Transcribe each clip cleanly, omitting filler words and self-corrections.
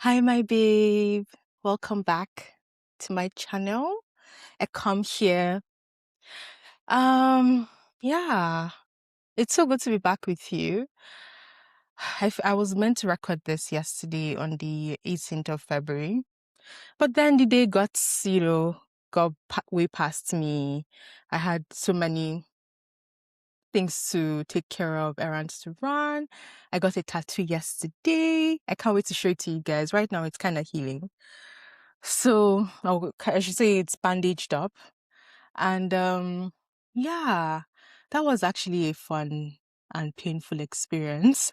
Hi, my babe. Welcome back to my channel. I come here. Um, yeah, it's so good to be back with you. I was meant to record this yesterday on the 18th of February, but then the day got way past me. I had so many things to take care of, errands to run. I got a tattoo yesterday. I can't wait to show it to you guys. Right now, it's kind of healing. So I should say it's bandaged up. And yeah, that was actually a fun and painful experience.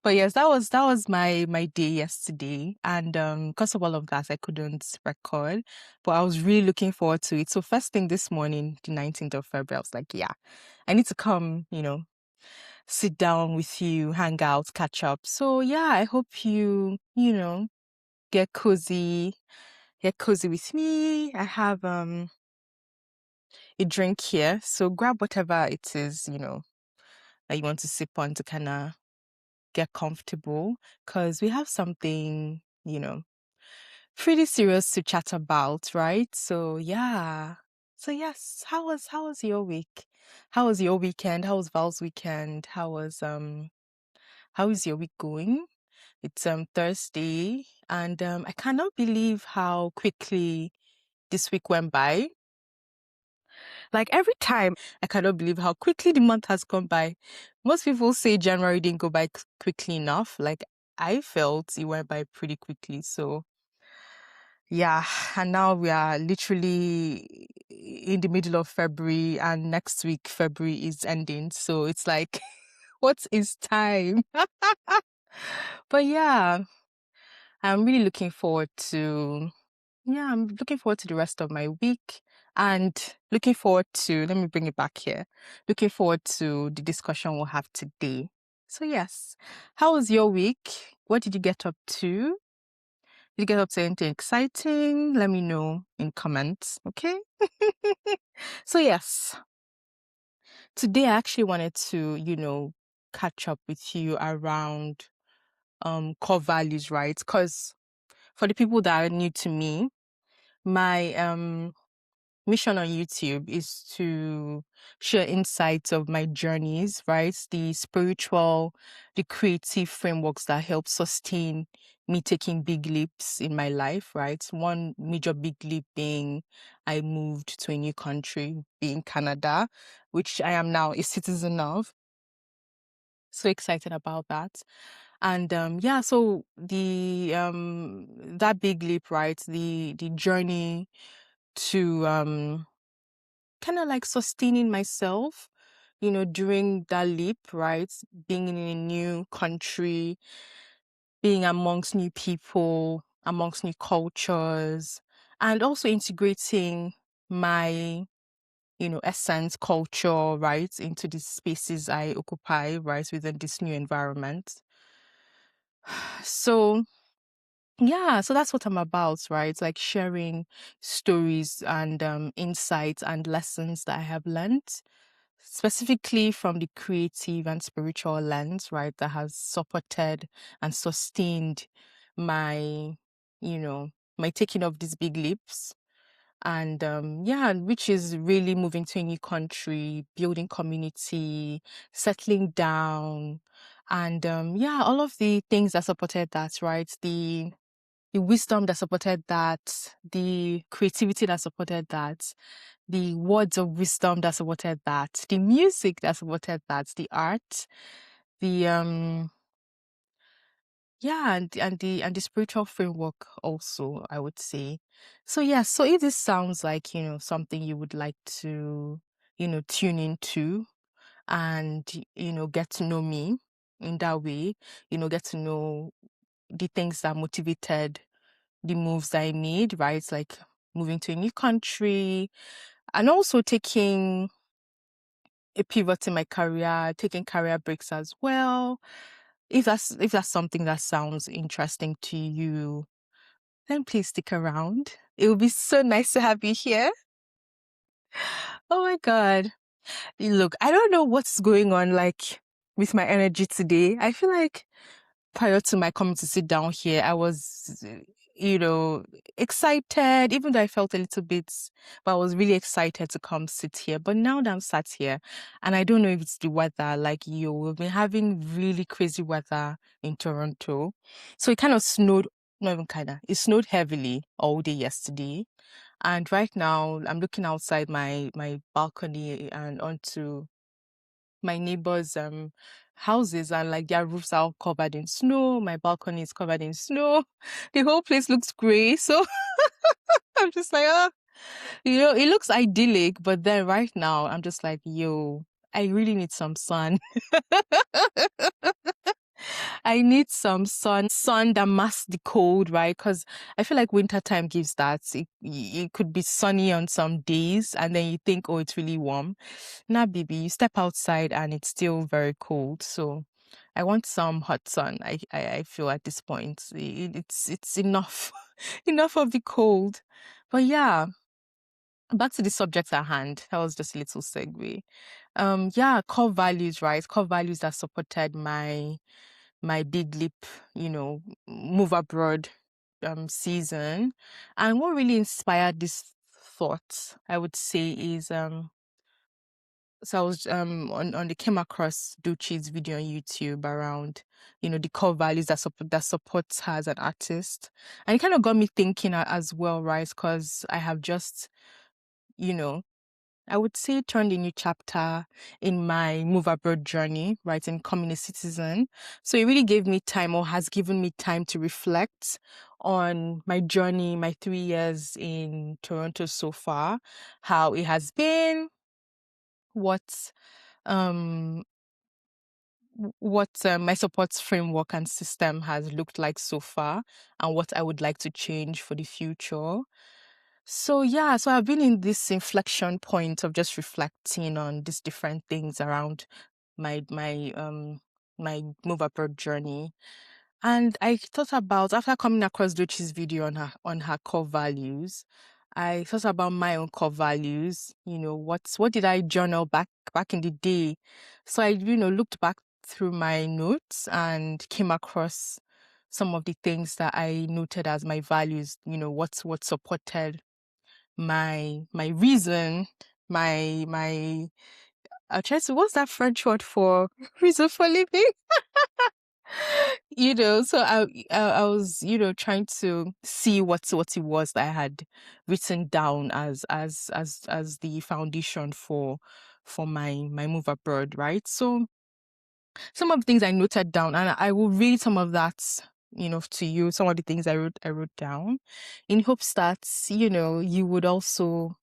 But yes, that was my day yesterday. And because of all of that, I couldn't record. But I was really looking forward to it. So first thing this morning, the 19th of February, I was like, yeah, I need to come, sit down with you, hang out, catch up. So yeah, I hope get cozy, get cozy with me. I have a drink here, so grab whatever it is, that you want to sip on to kind of get comfortable, because we have something, pretty serious to chat about, right? So yeah. So yes, how was your week? How was your weekend? How was Val's weekend? How is your week going? It's Thursday, and I cannot believe how quickly this week went by. Like every time, I cannot believe how quickly the month has gone by. Most people say January didn't go by quickly enough. Like I felt it went by pretty quickly. So yeah, and now we are literally in the middle of February, and next week February is ending. So it's like, what is time? But yeah, I'm really looking forward to I'm looking forward to the rest of my week, and looking forward to, let me bring it back here, looking forward to the discussion we'll have today. So yes, how was your week? What did you get up to? Did you get up to anything exciting? Let me know in comments, okay? So yes, today I actually wanted to, catch up with you around core values, right? Because for the people that are new to me, my mission on YouTube is to share insights of my journeys, right? The spiritual, the creative frameworks that help sustain me taking big leaps in my life, right? One major big leap being I moved to a new country, being Canada, which I am now a citizen of. So excited about that. And so the that big leap, right? The journey to kind of like sustaining myself, during that leap, right? Being in a new country, being amongst new people, amongst new cultures, and also integrating my, essence, culture, right, into the spaces I occupy, right, within this new environment. So, yeah, so that's what I'm about, right? Like sharing stories and insights and lessons that I have learned, specifically from the creative and spiritual lens, right? That has supported and sustained my, my taking of these big leaps. And which is really moving to a new country, building community, settling down, and all of the things that supported that, right? The wisdom that supported that, the creativity that supported that, the words of wisdom that supported that, the music that supported that, the art, the and the spiritual framework also, I would say. So yeah, so if this sounds like, something you would like to, tune into and, get to know me in that way, get to know the things that motivated the moves that I made, right? Like moving to a new country and also taking a pivot in my career, taking career breaks as well. If that's something that sounds interesting to you, then please stick around. It would be so nice to have you here. Oh my God. Look, I don't know what's going on like with my energy today. I feel like prior to my coming to sit down here, I was, excited, even though I felt a little bit, but I was really excited to come sit here. But now that I'm sat here, and I don't know if it's the weather, like we've been having really crazy weather in Toronto. So it kind of snowed, not even kind of, it snowed heavily all day yesterday. And right now, I'm looking outside my balcony and onto my neighbors' houses, and like their roofs are all covered in snow. My balcony is covered in snow. The whole place looks gray. So I'm just like, it looks idyllic, but then right now I'm just like, yo, I really need some sun. I need some sun that masks the cold, right? Because I feel like wintertime gives that. It could be sunny on some days, and then you think, oh, it's really warm. Nah, baby, you step outside and it's still very cold. So I want some hot sun. I feel at this point it's enough, enough of the cold. But yeah, back to the subject at hand. That was just a little segue. Yeah, core values, right? Core values that supported my big leap, move abroad season. And what really inspired this thought, I would say, is so I was on the came across Duchi's video on YouTube around, the core values that supports her as an artist. And it kind of got me thinking as well, right? Because I have just, you know, I would say turned a new chapter in my move abroad journey, right, and becoming a citizen. So it really gave me time, or has given me time, to reflect on my journey, my 3 years in Toronto so far, how it has been, what um my support framework and system has looked like so far, and what I would like to change for the future. So yeah, so I've been in this inflection point of just reflecting on these different things around my move abroad journey. And I thought about, after coming across Dochi's video on her core values, I thought about my own core values. What did I journal back in the day? So I, looked back through my notes and came across some of the things that I noted as my values, what supported my reason, my I'll try to, what's that French word for reason for living? So I was, trying to see what it was that I had written down as the foundation for my move abroad, right? So some of the things I noted down, and I will read some of that, to you, some of the things I wrote down, in hopes that, you would also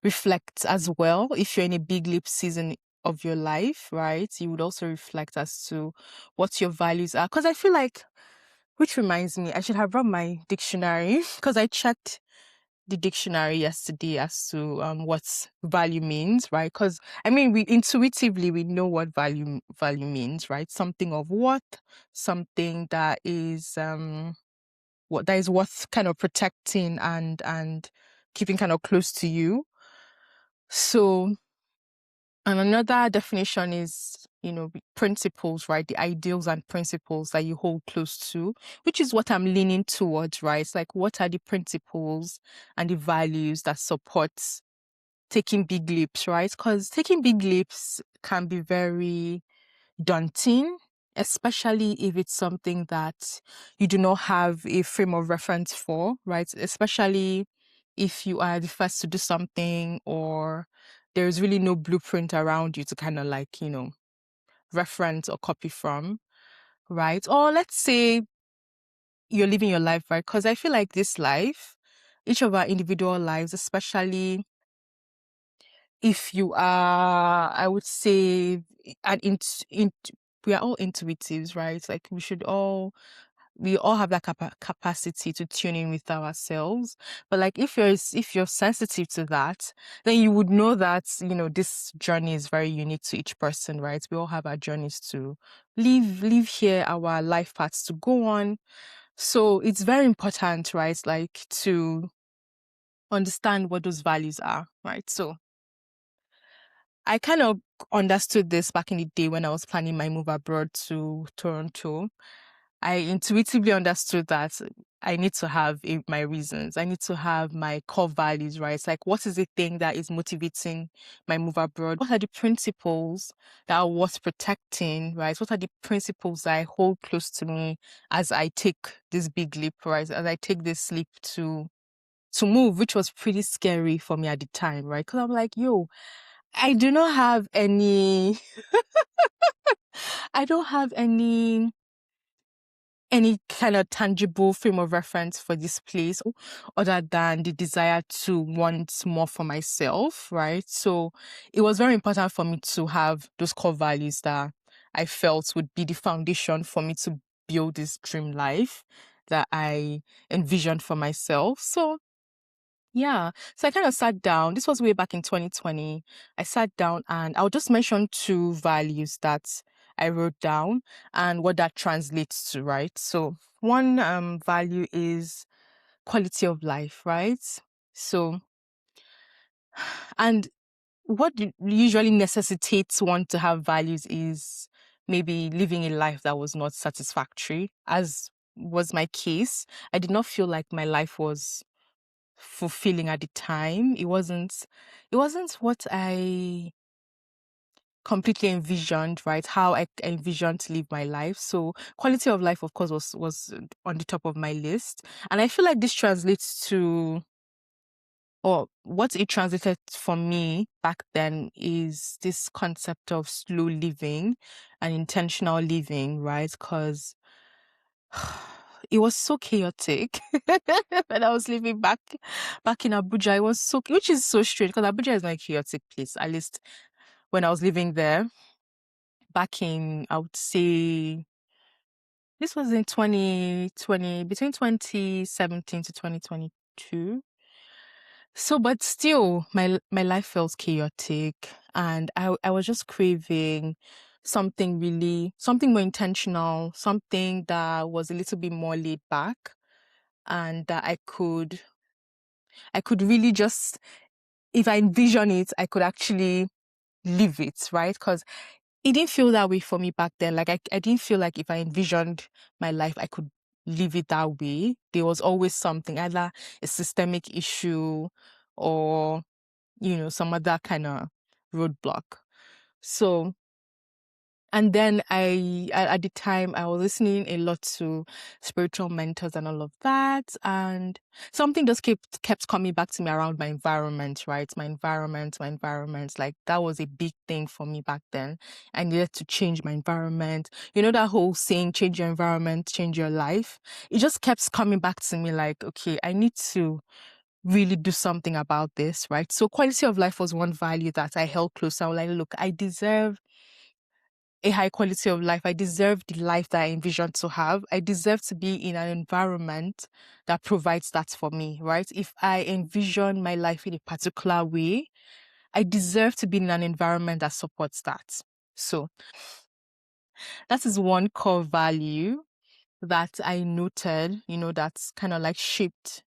reflect as well. If you're in a big leap season of your life, right, you would also reflect as to what your values are. Because I feel like, which reminds me, I should have brought my dictionary, because I checked the dictionary yesterday as to what value means, right? Because I mean, we intuitively we know what value means, right? Something of worth, something that is worth kind of protecting and keeping kind of close to you. So, and another definition is, principles, right? The ideals and principles that you hold close to, which is what I'm leaning towards, right? It's like, what are the principles and the values that support taking big leaps, right? Because taking big leaps can be very daunting, especially if it's something that you do not have a frame of reference for, right? Especially if you are the first to do something, or there's really no blueprint around you to kind of like, reference or copy from, right? Or let's say you're living your life, right? Because I feel like this life, each of our individual lives, especially if you are, I would say, we are all intuitives, right? Like we all have that capacity to tune in with ourselves. But like, if you're sensitive to that, then you would know that, this journey is very unique to each person, right? We all have our journeys to live here, our life paths to go on. So it's very important, right? Like, to understand what those values are, right? So I kind of understood this back in the day when I was planning my move abroad to Toronto. I intuitively understood that I need to have my reasons. I need to have my core values, right? It's like, what is the thing that is motivating my move abroad? What are the principles that are worth protecting, right? What are the principles that I hold close to me as I take this big leap, right? As I take this leap to move, which was pretty scary for me at the time, right? Because I'm like, yo, I do not have any, I don't have any kind of tangible frame of reference for this place other than the desire to want more for myself, right? So it was very important for me to have those core values that I felt would be the foundation for me to build this dream life that I envisioned for myself. So yeah, so I kind of sat down. This was way back in 2020. I sat down and I'll just mention two values that I wrote down and what that translates to, right? So one value is quality of life, right? So, and what usually necessitates one to have values is maybe living a life that was not satisfactory, as was my case. I did not feel like my life was fulfilling at the time. It wasn't what I completely envisioned, right? How I envisioned to live my life. So quality of life, of course, was on the top of my list. And I feel like this translates to, or what it translated for me back then is this concept of slow living and intentional living, right? Because it was so chaotic when I was living back in Abuja. It was so, which is so strange because Abuja is not a chaotic place. At least when I was living there back in, I would say this was in 2020, between 2017 to 2022. So, but still, my life felt chaotic, and I was just craving something more intentional, something that was a little bit more laid back, and that I could really just, if I envision it, I could actually live it, right? Because it didn't feel that way for me back then. Like I didn't feel like if I envisioned my life, I could live it that way. There was always something, either a systemic issue or, some other kind of roadblock. So, and then at the time, I was listening a lot to spiritual mentors and all of that. And something just kept coming back to me around my environment, right? My environment. Like that was a big thing for me back then. I needed to change my environment. You know, that whole saying, change your environment, change your life. It just kept coming back to me like, okay, I need to really do something about this, right? So quality of life was one value that I held close. I was like, look, I deserve a high quality of life. I deserve the life that I envisioned to have. I deserve to be in an environment that provides that for me, right? If I envision my life in a particular way, I deserve to be in an environment that supports that. So that is one core value that I noted, that's kind of like shaped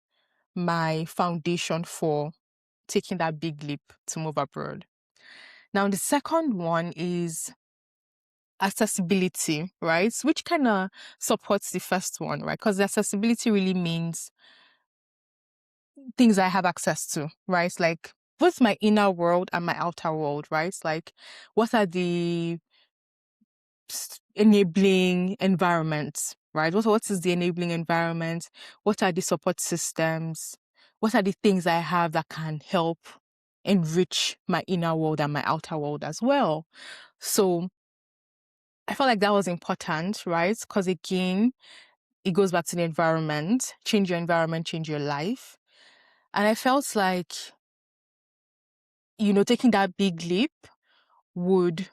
my foundation for taking that big leap to move abroad. Now, the second one is accessibility, right? Which kind of supports the first one, right? Because the accessibility really means things I have access to, right? Like both my inner world and my outer world, right? Like what are the enabling environments, right? What is the enabling environment? What are the support systems? What are the things I have that can help enrich my inner world and my outer world as well? So I felt like that was important, right? Because again, it goes back to the environment. Change your environment, change your life. And I felt like, taking that big leap would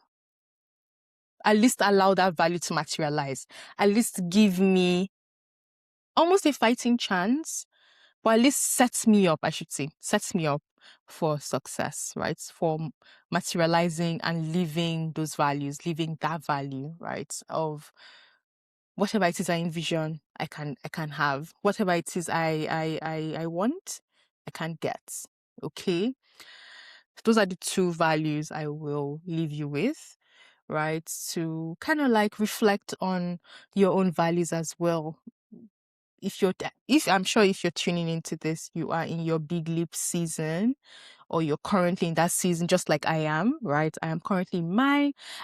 at least allow that value to materialize, at least give me almost a fighting chance, but at least sets me up, I should say, sets me up for success, right? For materializing and living those values, living that value, right? Of whatever it is I envision, I can have. Whatever it is I want, I can get. Okay? Those are the two values I will leave you with. right? To kind of like reflect on your own values as well. If I'm sure if you're tuning into this, you are in your big leap season, or you're currently in that season, just like I am, right? I am currently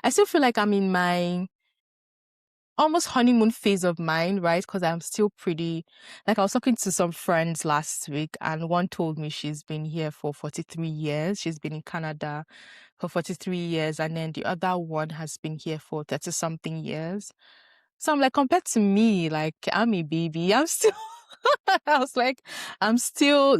I still feel like I'm in my almost honeymoon phase of mine, right? Because I'm still pretty, like I was talking to some friends last week, and one told me she's been here for 43 years. She's been in Canada for 43 years. And then the other one has been here for 30 something years. So I'm like, compared to me, like I'm a baby. I'm still, I was like, I'm still,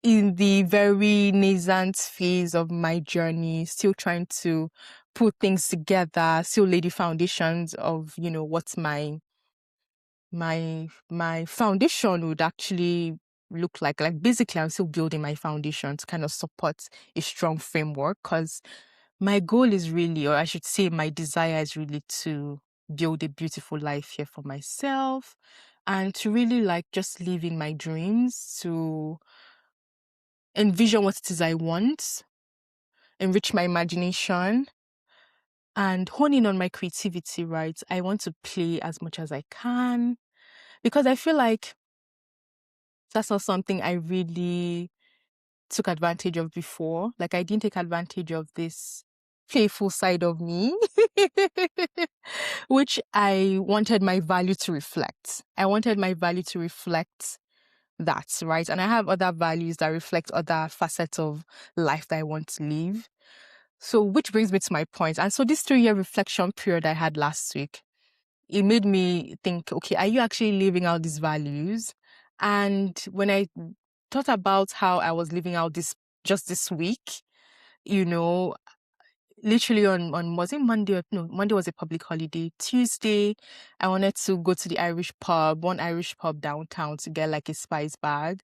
in the very nascent phase of my journey, still trying to put things together, still lay the foundations of, what my foundation would actually look like. Like basically I'm still building my foundation to kind of support a strong framework, because my goal is really, or I should say my desire is really to build a beautiful life here for myself, and to really like just live in my dreams, to envision what it is I want, enrich my imagination, and hone in on my creativity, right? I want to play as much as I can, because I feel like that's not something I really took advantage of before. Like I didn't take advantage of this playful side of me, which I wanted my value to reflect. I wanted my value to reflect that, right? And I have other values that reflect other facets of life that I want to live. So, which brings me to my point. And so this 3-year reflection period I had last week, it made me think, okay, are you actually living out these values? And when I thought about how I was living out this week, literally on was it Monday? No, Monday was a public holiday. Tuesday, I wanted to go to the one Irish pub downtown, to get like a spice bag.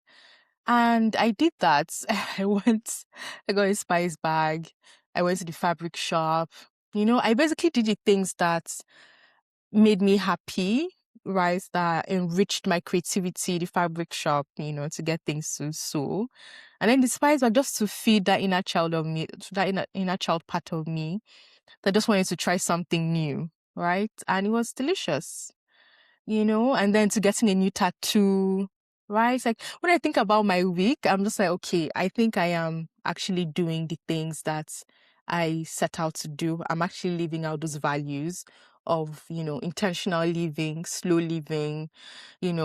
And I did that. I got a spice bag. I went to the fabric shop. I basically did the things that made me happy, right? That enriched my creativity, the fabric shop, to get things to sew. And then the spice bag, just to feed that inner child of me, that inner child part of me that just wanted to try something new, right? And it was delicious, and then to getting a new tattoo, right? It's like when I think about my week, I'm just like, okay, I think I am actually doing the things that I set out to do. I'm actually living out those values of, intentional living, slow living, being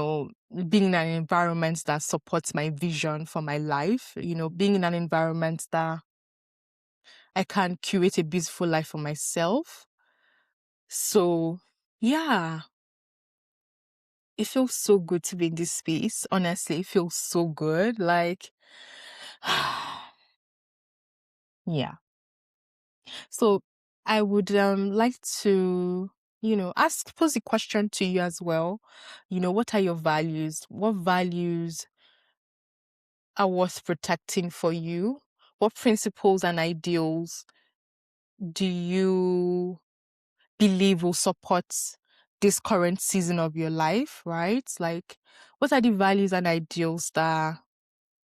in an environment that supports my vision for my life, being in an environment that I can curate a beautiful life for myself. So, yeah. It feels so good to be in this space. Honestly, it feels so good. Like, yeah. So I would like to, pose a question to you as well. What are your values? What values are worth protecting for you? What principles and ideals do you believe will support this current season of your life, right? Like, what are the values and ideals that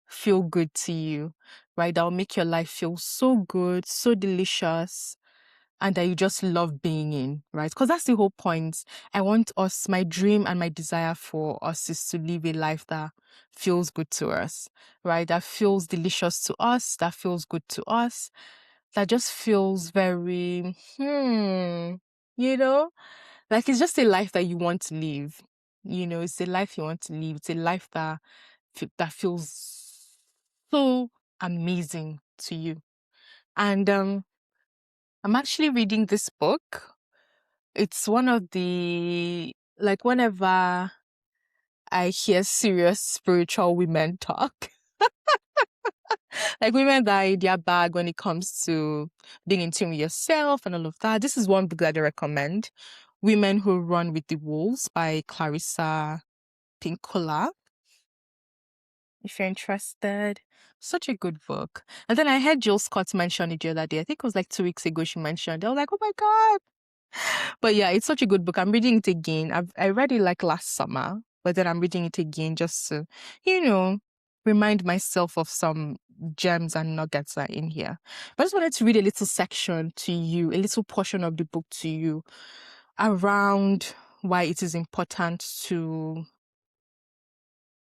feel good to you, right? That will make your life feel so good, so delicious, and that you just love being in, right? Because that's the whole point. My dream and my desire for us is to live a life that feels good to us, right? That feels delicious to us, that feels good to us, that just feels very, like it's just a life that you want to live. It's a life you want to live. It's a life that feels so amazing to you. And I'm actually reading this book. It's one of the, like, whenever I hear serious spiritual women talk, like women that are in their bag when it comes to being in tune with yourself and all of that, this is one book that I recommend. Women Who Run with the Wolves by Clarissa Pinkola. If you're interested, such a good book. And then I heard Jill Scott mention it the other day. I think it was like 2 weeks ago she mentioned it. I was like, oh my God. But yeah, it's such a good book. I'm reading it again. I read it like last summer, but then I'm reading it again just to, remind myself of some gems and nuggets are in here. But I just wanted to read a little section to you, a little portion of the book to you around why it is important to,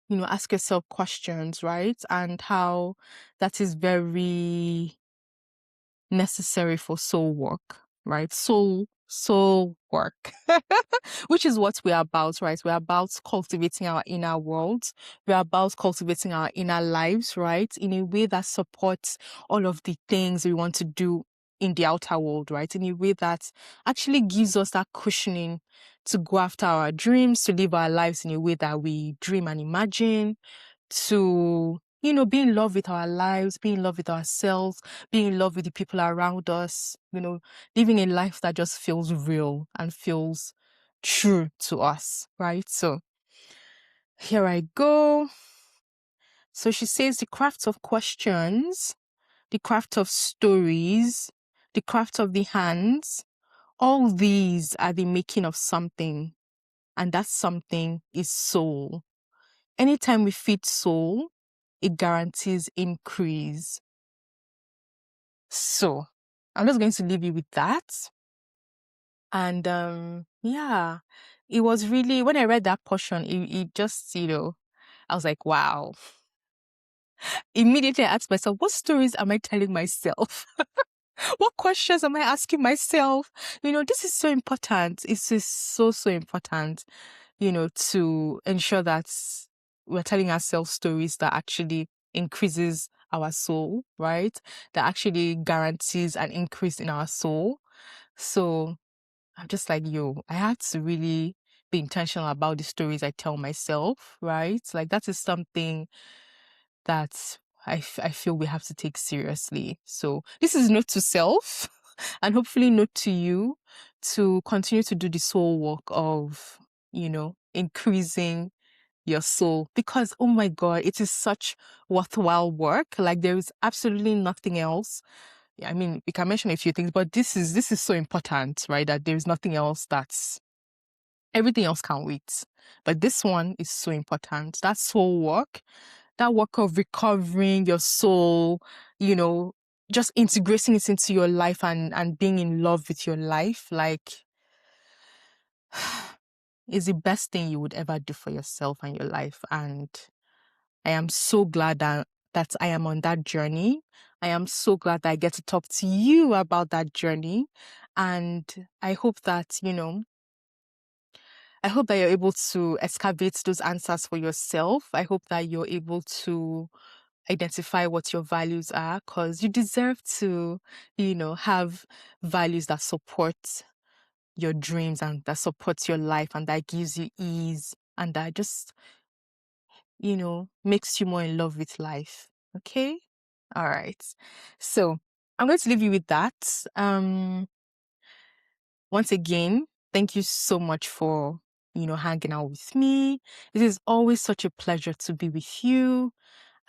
ask yourself questions, right? And how that is very necessary for soul work, right? Soul work, which is what we're about, right? We're about cultivating our inner world. We're about cultivating our inner lives, right? In a way that supports all of the things we want to do in the outer world, right? In a way that actually gives us that cushioning to go after our dreams, to live our lives in a way that we dream and imagine, to be in love with our lives, be in love with ourselves, be in love with the people around us, living a life that just feels real and feels true to us, right? So here I go. So she says the craft of questions, the craft of stories, the craft of the hands, all these are the making of something, and that something is soul. Anytime we feed soul, it guarantees increase. So I'm just going to leave you with that. And yeah, it was really, when I read that portion, it just, I was like, wow. Immediately I asked myself, what stories am I telling myself? What questions am I asking myself? This is so important. It's just so, so important, to ensure that we're telling ourselves stories that actually increases our soul, right? That actually guarantees an increase in our soul. So I'm just like, I had to really be intentional about the stories I tell myself, right? Like that is something that I feel we have to take seriously. So this is note to self and hopefully note to you to continue to do the soul work of, increasing your soul, because oh my God, it is such worthwhile work. Like there is absolutely nothing else. I mean, we can mention a few things, but this is so important, right? That there is nothing else everything else can wait. But this one is so important. That soul work, that work of recovering your soul, just integrating it into your life and being in love with your life, like is the best thing you would ever do for yourself and your life. And I am so glad that I am on that journey. I am so glad that I get to talk to you about that journey. And I hope that, I hope that you're able to excavate those answers for yourself. I hope that you're able to identify what your values are, because you deserve to, have values that support your dreams and that supports your life and that gives you ease and that just, makes you more in love with life. Okay? All right. So I'm going to leave you with that. Once again, thank you so much for, hanging out with me. It is always such a pleasure to be with you.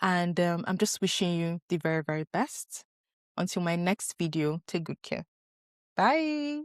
And I'm just wishing you the very, very best. Until my next video, take good care. Bye.